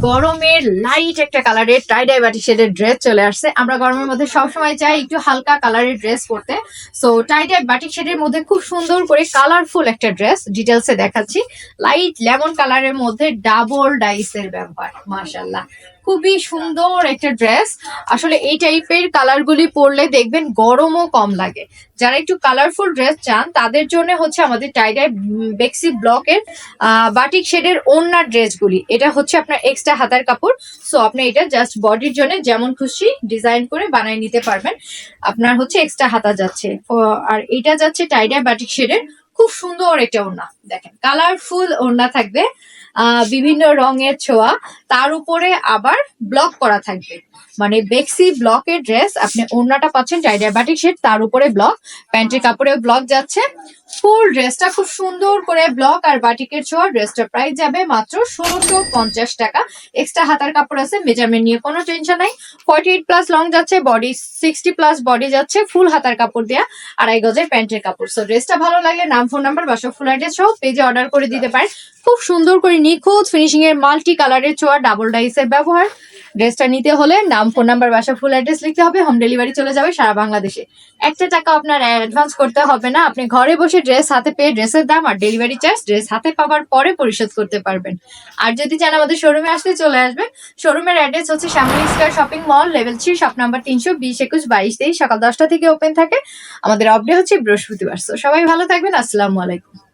গরমের লাইট একটা কালারের টাই ডাই বাটিক শেডের ড্রেস চলে আসছে। আমরা গরমের মধ্যে সবসময় চাই একটু হালকা কালারের ড্রেস পরতে। সো টাই ডাই বাটিক শেডের মধ্যে খুব সুন্দর করে কালারফুল একটা ড্রেস ডিটেলসে দেখাচ্ছি। লাইট লেমন কালারের মধ্যে ডাবল ডাইসের ব্যবহার, মাশাআল্লাহ খুবই সুন্দর একটা ড্রেস। আসলে এই টাইপের কালারগুলি পরলে দেখবেন গরমও কম লাগে। যারা একটু কালারফুল ড্রেস চান তাদের জন্য হচ্ছে আমাদের টাই ডাই বেক্সি ব্লকের বাটিক শেডের ওড়নার ড্রেসগুলি। এটা হচ্ছে আপনার এক্সট্রা হাতার কাপড়। সো আপনি এটা জাস্ট বডির জন্য যেমন খুশি ডিজাইন করে বানিয়ে নিতে পারবেন। আপনার হচ্ছে এক্সট্রা হাতা যাচ্ছে, আর এটা যাচ্ছে টাই ডাই বাটিক শেডের খুব সুন্দর একটা ওড়না। দেখেন কালারফুল ওড়না থাকবে, বিভিন্ন রঙের ছোঁয়া, তার উপরে আবার ব্লক করা থাকবে। মানে বেক্সি ব্লকের ড্রেস, আপনি ওড়নাটা পাচ্ছেন টাই ডাই বাটিক শেড, তার উপরে ব্লক, প্যান্টের কাপড়ে ব্লক যাচ্ছে। ফুল ড্রেসটা খুব সুন্দর করে ব্লক আর বাটিকের ছোঁয়া। ড্রেসটা প্রাইস যাবে মাত্র ১৬৫০ টাকা। এক্সট্রা হাতার কাপড় আছে, মেজারমেন্ট নিয়ে কোনো টেনশন নাই। 48+ লং যাচ্ছে, বডি 60+ বডি যাচ্ছে, ফুল হাতার কাপড় দেয়া, 2.5 গজের প্যান্টের কাপড়। সো ড্রেসটা ভালো লাগলে নাম, ফোন নাম্বার, বাসা, ফুল অ্যাড্রেস সহ পেজে অর্ডার করে দিতে পারেন। খুব সুন্দর করে নিখুঁত ফিনিশিং এর মাল্টি কালারের ছোঁয়া, ডাবল ডাইসের ব্যবহার। ড্রেসটা নিতে হলে নাম, ফোন নাম্বার, বাসা, ফুল অ্যাড্রেস লিখতে হবে। হোম ডেলিভারি চলে যাবে সারা বাংলাদেশে। একটা টাকা আপনার অ্যাডভান্স করতে হবে না। আপনি ঘরে বসে ড্রেস হাতে পেয়ে ড্রেসের দাম আর ডেলিভারি চার্জ ড্রেস হাতে পাওয়ার পরে পরিশোধ করতে পারবেন। আর যদি চান আমাদের শোরুমে আসতে চলে আসবেন। শোরুমের অ্যাড্রেস হচ্ছে Shyamoli square shopping mall, level 3, shop number 320, 21, 22, 23। সকাল 10টা থেকে ওপেন থাকে। আমাদের অফ ডে হচ্ছে বৃহস্পতিবার। সবাই ভালো থাকবেন। আসসালামু আলাইকুম।